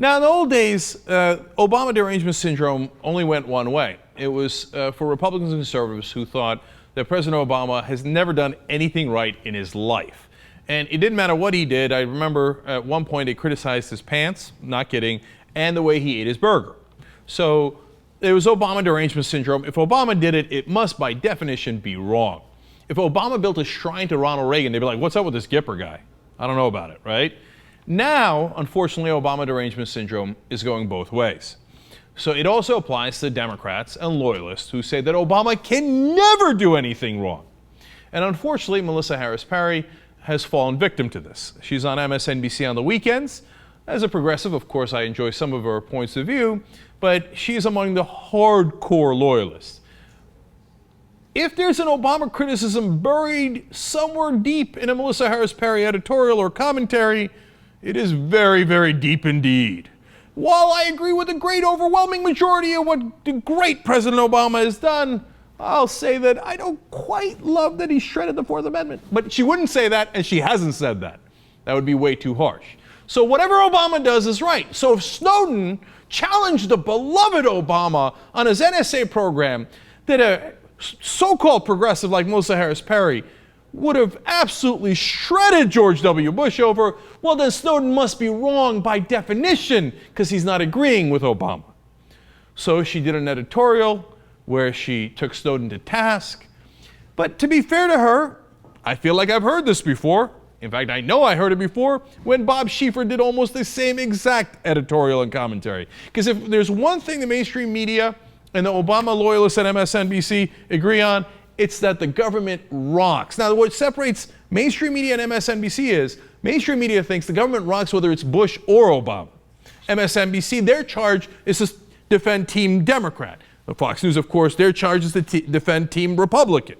Now, in the old days, Obama Derangement Syndrome only went one way. It was for Republicans and conservatives who thought that President Obama has never done anything right in his life. And it didn't matter what he did. I remember at one point they criticized his pants, not kidding, and the way he ate his burger. So there was Obama Derangement Syndrome. If Obama did it, it must by definition be wrong. If Obama built a shrine to Ronald Reagan, they'd be like, what's up with this Gipper guy? I don't know about it, right? Now, unfortunately, Obama Derangement Syndrome is going both ways. So it also applies to Democrats and loyalists who say that Obama can never do anything wrong. And unfortunately, Melissa Harris Perry has fallen victim to this. She's on MSNBC on the weekends. As a progressive, of course, I enjoy some of her points of view, but she's among the hardcore loyalists. If there's an Obama criticism buried somewhere deep in a Melissa Harris Perry editorial or commentary, it is very, very deep indeed. While I agree with the great overwhelming majority of what the great President Obama has done, I'll say that I don't quite love that he shredded the Fourth Amendment. But she wouldn't say that, and she hasn't said that. That would be way too harsh. So whatever Obama does is right. So if Snowden challenged the beloved Obama on his NSA program that a so-called progressive like Melissa Harris Perry would have absolutely shredded George W. Bush over, well, then Snowden must be wrong by definition because he's not agreeing with Obama. So she did an editorial where she took Snowden to task. But to be fair to her, I feel like I've heard this before. In fact, I know I heard it before when Bob Schieffer did almost the same exact editorial and commentary. Because if there's one thing the mainstream media and the Obama loyalists at MSNBC agree on, it's that the government rocks. Now, what separates mainstream media and MSNBC is mainstream media thinks the government rocks whether it's Bush or Obama. MSNBC, their charge is to defend Team Democrat. Fox News, of course, their charge is to defend Team Republican.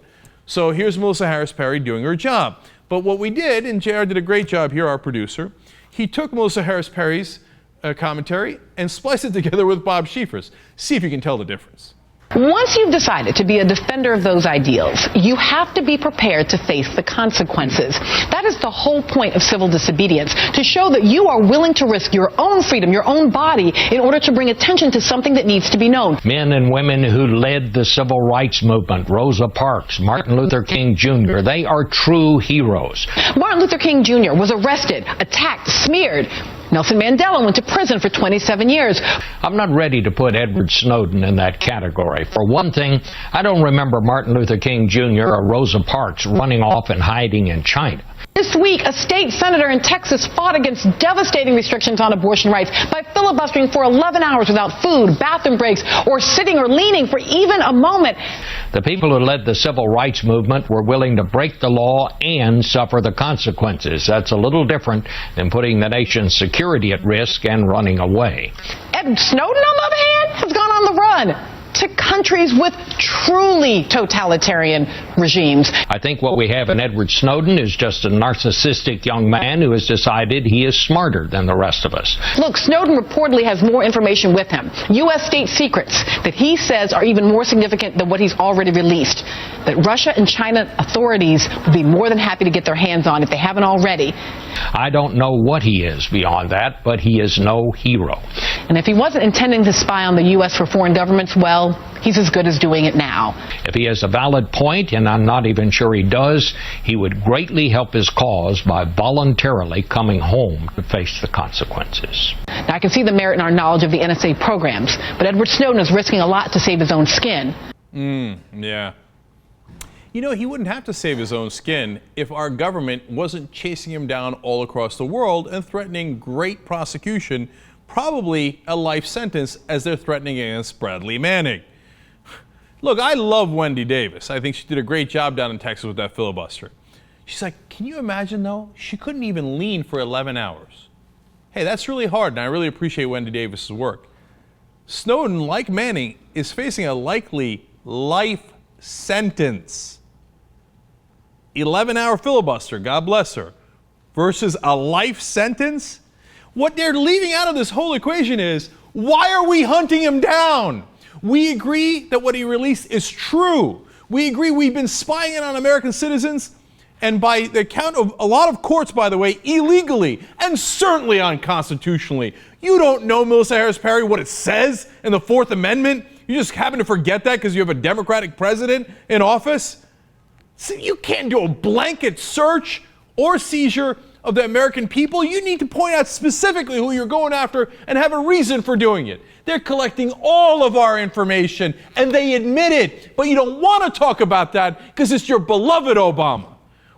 So here's Melissa Harris Perry doing her job. But what we did, and JR did a great job here, our producer, he took Melissa Harris Perry's commentary and spliced it together with Bob Schieffer's. See if you can tell the difference. Once you've decided to be a defender of those ideals, you have to be prepared to face the consequences. That is the whole point of civil disobedience, to show that you are willing to risk your own freedom, your own body, in order to bring attention to something that needs to be known. Men and women who led the civil rights movement, Rosa Parks, Martin Luther King Jr., they are true heroes. Martin Luther King Jr. was arrested, attacked, smeared. Nelson Mandela went to prison for 27 years. I'm not ready to put Edward Snowden in that category. For one thing, I don't remember Martin Luther King Jr. or Rosa Parks running off and hiding in China. This week, a state senator in Texas fought against devastating restrictions on abortion rights by filibustering for 11 hours without food, bathroom breaks, or sitting or leaning for even a moment. The people who led the civil rights movement were willing to break the law and suffer the consequences. That's a little different than putting the nation's security at risk and running away. Edward Snowden, on the other hand, has gone on the run to countries with truly totalitarian regimes. I think what we have in Edward Snowden is just a narcissistic young man who has decided he is smarter than the rest of us. Look, Snowden reportedly has more information with him, U.S. state secrets that he says are even more significant than what he's already released, that Russia and China authorities would be more than happy to get their hands on if they haven't already. I don't know what he is beyond that, but he is no hero. And if he wasn't intending to spy on the U.S. for foreign governments, well, he's as good as doing it now. If he has a valid point, and I'm not even sure he does, he would greatly help his cause by voluntarily coming home to face the consequences. Now, I can see the merit in our knowledge of the NSA programs, but Edward Snowden is risking a lot to save his own skin. Yeah. You know, he wouldn't have to save his own skin if our government wasn't chasing him down all across the world and threatening great prosecution, probably a life sentence, as they're threatening against Bradley Manning. Look, I love Wendy Davis. I think she did a great job down in Texas with that filibuster. She's like, can you imagine, though? She couldn't even lean for 11 hours. Hey, that's really hard, and I really appreciate Wendy Davis's work. Snowden, like Manning, is facing a likely life sentence. 11-hour filibuster, God bless her, versus a life sentence? What they're leaving out of this whole equation is, why are we hunting him down? We agree that what he released is true. We agree we've been spying on American citizens, and by the account of a lot of courts, by the way, illegally and certainly unconstitutionally. You don't know, Melissa Harris Perry, what it says in the Fourth Amendment? You just happen to forget that because you have a Democratic president in office? So you can't do a blanket search or seizure of the American people. You need to point out specifically who you're going after and have a reason for doing it. They're collecting all of our information and they admit it, but you don't want to talk about that because it's your beloved Obama.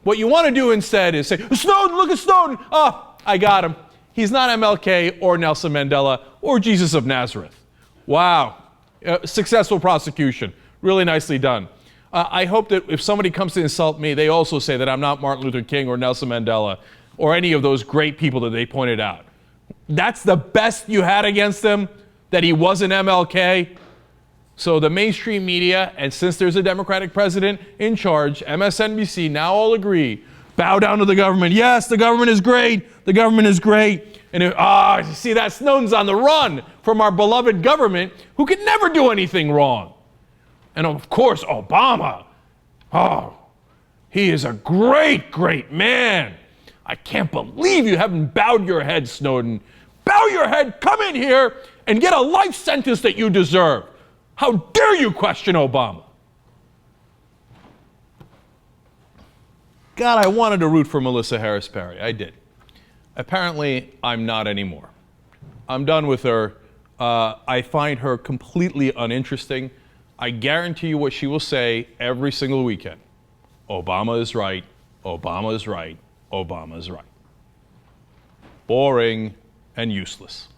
What you want to do instead is say, Snowden, look at Snowden. Oh, I got him. He's not MLK or Nelson Mandela or Jesus of Nazareth. Wow. Successful prosecution. Really nicely done. I hope that if somebody comes to insult me, they also say that I'm not Martin Luther King or Nelson Mandela or any of those great people that they pointed out. That's the best you had against him, that he wasn't MLK? So the mainstream media, and since there's a Democratic president in charge, MSNBC now all agree, bow down to the government. Yes, the government is great. The government is great. And you see that Snowden's on the run from our beloved government who could never do anything wrong. And of course, Obama. Oh, he is a great, great man. I can't believe you haven't bowed your head, Snowden. Bow your head, come in here, and get a life sentence that you deserve. How dare you question Obama? God, I wanted to root for Melissa Harris Perry. I did. Apparently, I'm not anymore. I'm done with her. I find her completely uninteresting. I guarantee you what she will say every single weekend. Obama is right. Obama is right. Obama is right. Boring and useless.